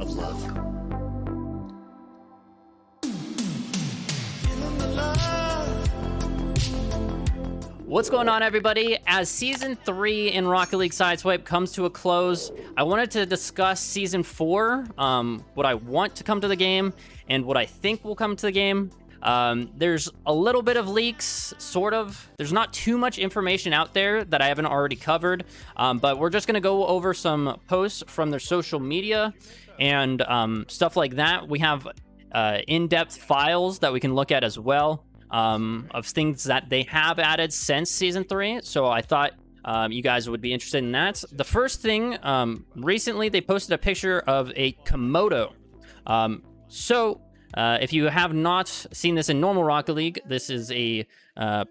of love. What's going on, everybody? As Season 3 in Rocket League Sideswipe comes to a close, I wanted to discuss Season 4, what I want to come to the game, and what I think will come to the game. There's a little bit of leaks, sort of. There's not too much information out there that I haven't already covered, but we're just going to go over some posts from their social media and stuff like that. We have in-depth files that we can look at as well. Of things that they have added since Season 3, so I thought you guys would be interested in that. The first thing, recently they posted a picture of a Komodo. If you have not seen this in normal Rocket League, this is a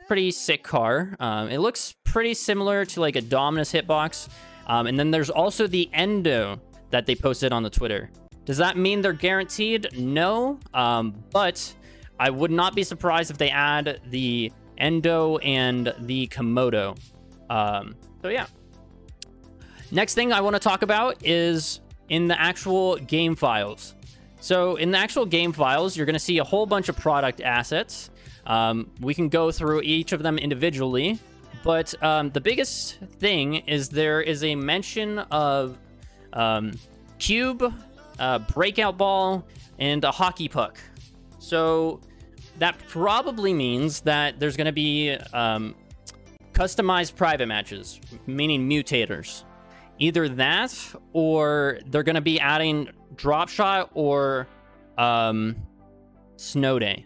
pretty sick car. It looks pretty similar to like a Dominus hitbox. And then there's also the Endo that they posted on the Twitter. Does that mean they're guaranteed? No, but I would not be surprised if they add the Endo and the Komodo. So yeah. Next thing I want to talk about is in the actual game files. So in the actual game files, you're going to see a whole bunch of product assets. We can go through each of them individually, but the biggest thing is there is a mention of cube, breakout ball, and a hockey puck. So that probably means that there's going to be customized private matches, meaning mutators. Either that, or they're going to be adding drop shot or snow day.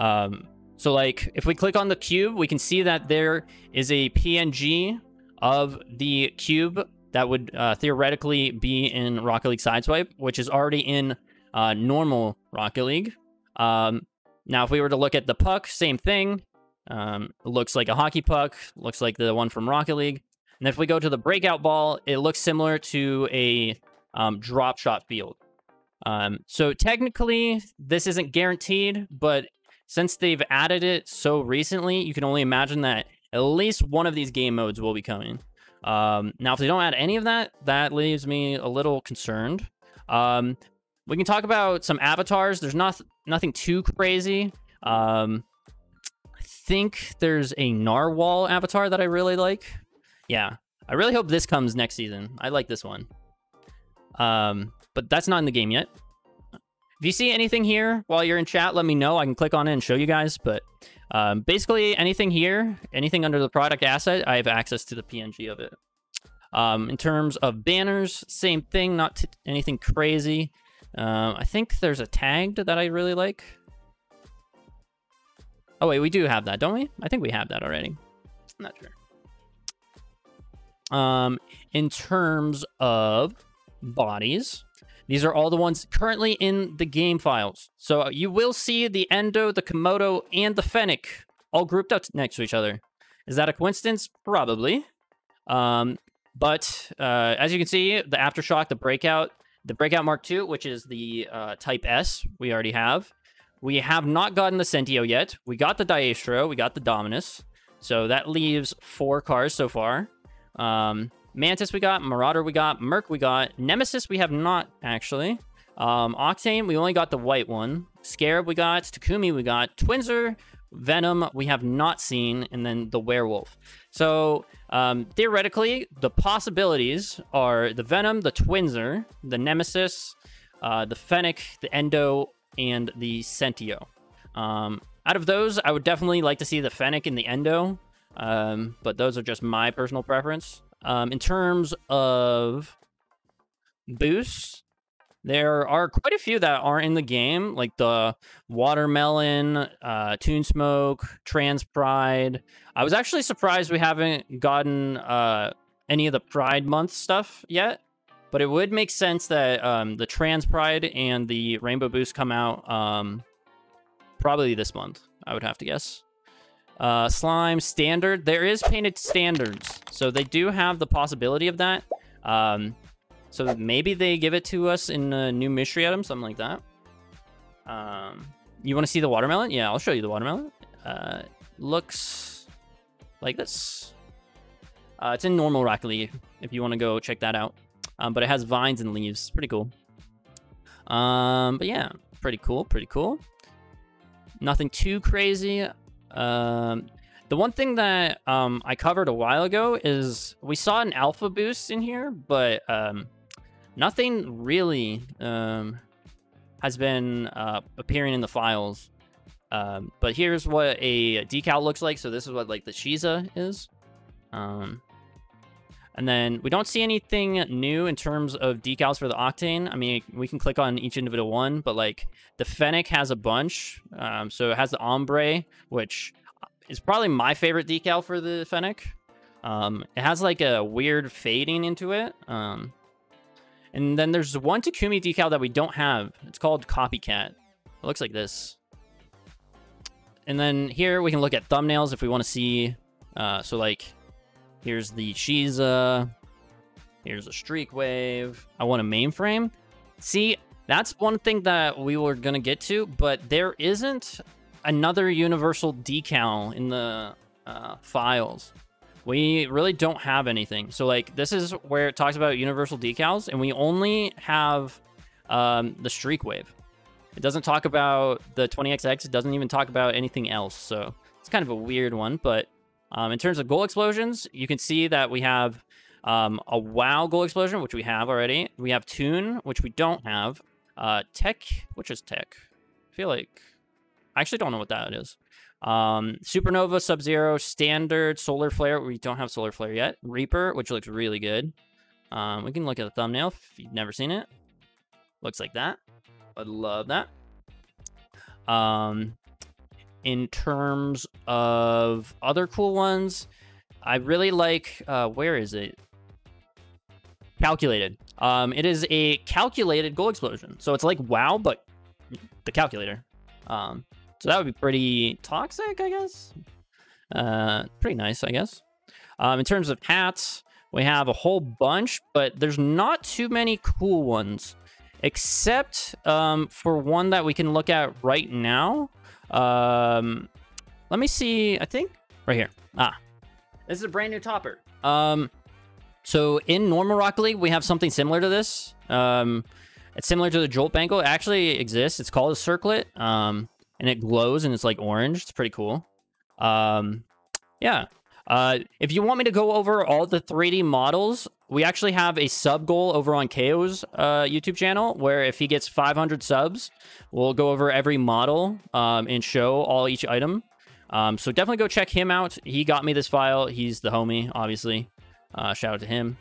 So like if we click on the cube, we can see that there is a PNG of the cube that would theoretically be in Rocket League Sideswipe, which is already in normal Rocket League. Now, if we were to look at the puck, same thing. It looks like a hockey puck, looks like the one from Rocket League. And if we go to the breakout ball, it looks similar to a drop shot field. So technically, this isn't guaranteed, but since they've added it so recently, you can only imagine that at least one of these game modes will be coming. Now, if they don't add any of that, that leaves me a little concerned. We can talk about some avatars. There's nothing too crazy. I think there's a narwhal avatar that I really like. Yeah, I really hope this comes next season. I like this one. But that's not in the game yet. If you see anything here while you're in chat, let me know. I can click on it and show you guys. But basically anything here, anything under the product asset, I have access to the PNG of it. In terms of banners, same thing, not anything crazy. I think there's a tagged that I really like. Oh, wait, we do have that, don't we? I think we have that already. I'm not sure. In terms of bodies, these are all the ones currently in the game files. So you will see the Endo, the Komodo, and the Fennec all grouped up next to each other. Is that a coincidence? Probably. But as you can see, the Aftershock, the Breakout Mark II, which is the Type S, we already have. We have not gotten the Sentio yet. We got the Diastro, we got the Dominus. So that leaves 4 cars so far. Mantis we got, Marauder we got, Merc we got, Nemesis we have not, actually. Octane, we only got the white one. Scarab we got, Takumi we got, Twinzer, Venom we have not seen, and then the Werewolf. So theoretically, the possibilities are the Venom, the Twinzer, the Nemesis, the Fennec, the Endo, and the Sentio. Out of those, I would definitely like to see the Fennec and the Endo, but those are just my personal preference. In terms of boosts, there are quite a few that aren't in the game, like the Watermelon, Toon Smoke, Trans Pride. I was actually surprised we haven't gotten any of the Pride Month stuff yet, but it would make sense that the Trans Pride and the Rainbow Boost come out probably this month, I would have to guess. Slime Standard, there is painted standards, so they do have the possibility of that. So maybe they give it to us in a new mystery item, something like that. You want to see the watermelon? Yeah, I'll show you the watermelon. Looks like this. It's in normal Rocket League if you want to go check that out. But it has vines and leaves. Pretty cool. But yeah, pretty cool, pretty cool. Nothing too crazy. The one thing that I covered a while ago is we saw an alpha boost in here, but nothing really has been appearing in the files. But here's what a decal looks like. So this is what like the Shiza is. And then we don't see anything new in terms of decals for the Octane. I mean, we can click on each individual one, but like the Fennec has a bunch. So it has the Ombre, which is probably my favorite decal for the Fennec. It has like a weird fading into it. And then there's one Takumi decal that we don't have. It's called Copycat. It looks like this. And then here we can look at thumbnails if we want to see. So like, here's the Shiza. Here's a Streak Wave. I want a mainframe. See, that's one thing that we were going to get to, but there isn't another universal decal in the files. We really don't have anything. So like, this is where it talks about universal decals, and we only have the Streak Wave. It doesn't talk about the 20XX. It doesn't even talk about anything else. So it's kind of a weird one, but in terms of goal explosions, you can see that we have a WoW goal explosion, which we have already. We have Toon, which we don't have. Tech, which is Tech? I feel like... I actually don't know what that is. Supernova, Sub-Zero, Standard, Solar Flare. We don't have Solar Flare yet. Reaper, which looks really good. We can look at the thumbnail if you've never seen it. Looks like that. I love that. In terms of other cool ones, I really like, where is it? Calculated. It is a calculated goal explosion. So it's like WoW, but the calculator. So that would be pretty toxic, I guess. Pretty nice, I guess. In terms of hats, we have a whole bunch, but there's not too many cool ones. Except for one that we can look at right now. Let me see, I think right here. This is a brand new topper. So in normal Rocket League, we have something similar to this. It's similar to the Jolt Bangle. It actually exists. It's called a circlet. And it glows and it's like orange. It's pretty cool. Yeah. If you want me to go over all the 3D models, we actually have a sub goal over on KO's YouTube channel, where if he gets 500 subs, we'll go over every model and show each item. So definitely go check him out. He got me this file. He's the homie, obviously. Shout out to him.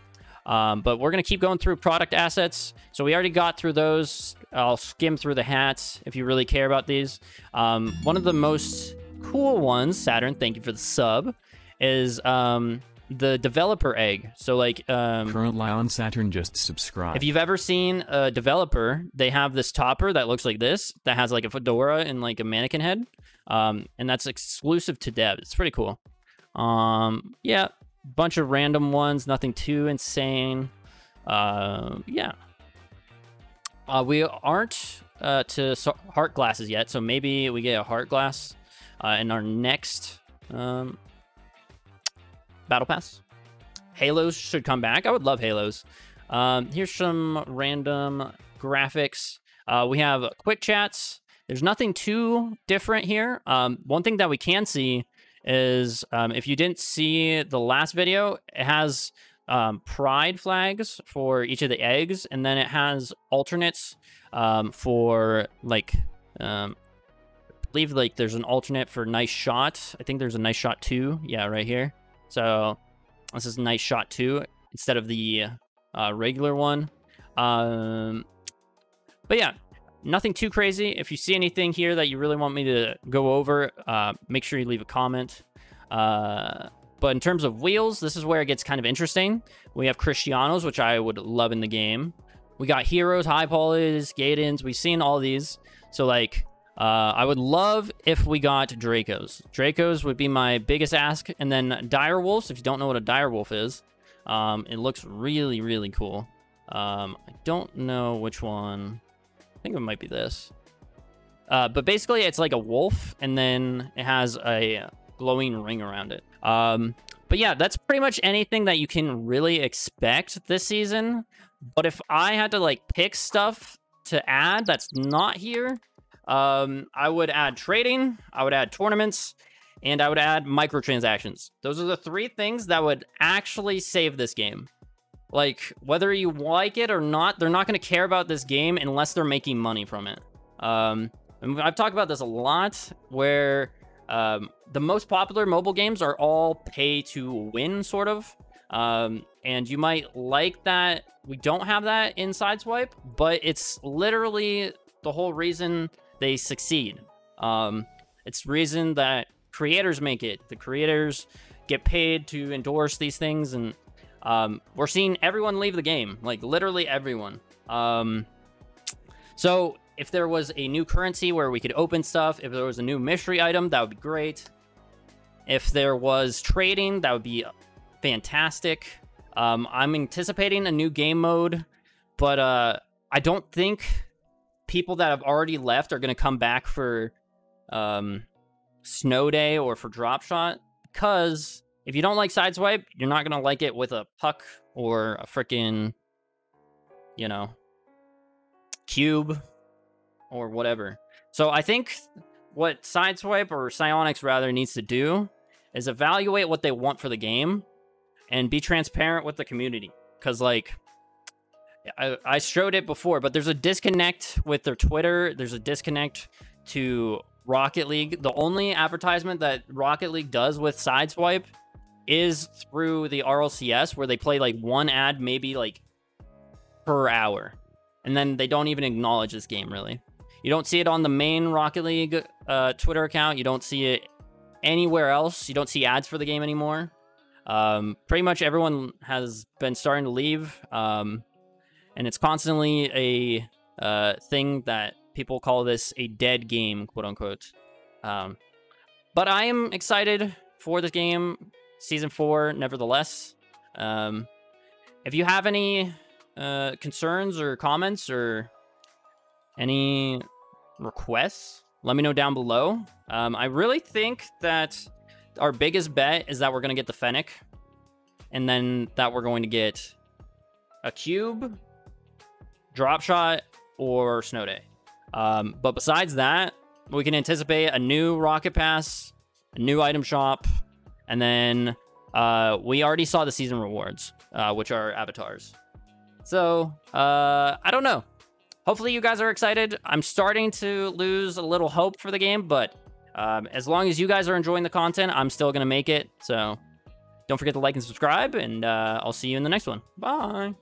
But we're going to keep going through product assets. So we already got through those. I'll skim through the hats if you really care about these. One of the most cool ones, Saturn, thank you for the sub, is the developer egg. So like Current Lion Saturn just subscribed. If you've ever seen a developer, they have this topper that looks like this, that has like a fedora and like a mannequin head. And that's exclusive to dev. It's pretty cool. Yeah, bunch of random ones, nothing too insane. Yeah. We aren't to heart glasses yet, so maybe we get a heart glass in our next battle pass. Halos should come back. I would love Halos. Here's some random graphics. We have quick chats. There's nothing too different here. One thing that we can see is if you didn't see the last video, it has pride flags for each of the eggs, and then it has alternates for like I believe like there's an alternate for nice shot. I think there's a nice shot 2. Yeah, right here. So this is nice shot 2 instead of the regular one. But yeah, nothing too crazy. If you see anything here that you really want me to go over, make sure you leave a comment. But in terms of wheels, this is where it gets kind of interesting. We have Cristianos, which I would love in the game. We got Heroes, High Polys, Gaidens. We've seen all these. So like, I would love if we got Dracos. Dracos would be my biggest ask. And then Direwolves, if you don't know what a Direwolf is, it looks really, really cool. I don't know which one. I think it might be this. But basically, it's like a wolf, and then it has a glowing ring around it. But yeah, that's pretty much anything that you can really expect this season. But if I had to like pick stuff to add that's not here, I would add trading, I would add tournaments, and I would add microtransactions. Those are the 3 things that would actually save this game. Like, whether you like it or not, they're not going to care about this game unless they're making money from it. And I've talked about this a lot, where the most popular mobile games are all pay to win, sort of. And you might like that we don't have that in Sideswipe, but it's literally the whole reason they succeed. It's the reason that creators make it. The creators get paid to endorse these things, and we're seeing everyone leave the game, like literally everyone. So if there was a new currency where we could open stuff, if there was a new mystery item, that would be great. If there was trading, that would be fantastic. I'm anticipating a new game mode, but I don't think people that have already left are going to come back for Snow Day or for Drop Shot, because if you don't like Sideswipe, you're not going to like it with a puck or a freaking, you know, cube or whatever. So I think what Sideswipe, or Psyonix rather, needs to do is evaluate what they want for the game and be transparent with the community. Because, like, I showed it before, but there's a disconnect with their Twitter. There's a disconnect to Rocket League. The only advertisement that Rocket League does with Sideswipe is through the RLCS, where they play like one ad maybe like per hour, and then they don't even acknowledge this game, really. You don't see it on the main Rocket League Twitter account. You don't see it anywhere else. You don't see ads for the game anymore. Pretty much everyone has been starting to leave, and it's constantly a thing that people call this a dead game, quote unquote. But I am excited for this game, Season 4, nevertheless. If you have any concerns or comments or any requests, let me know down below. I really think that our biggest bet is that we're going to get the Fennec, and then that we're going to get a cube, Drop Shot, or Snow Day. But besides that, we can anticipate a new Rocket Pass, a new item shop, and then we already saw the season rewards, which are avatars. So, I don't know. Hopefully you guys are excited. I'm starting to lose a little hope for the game, but as long as you guys are enjoying the content, I'm still going to make it. So don't forget to like and subscribe, and I'll see you in the next one. Bye.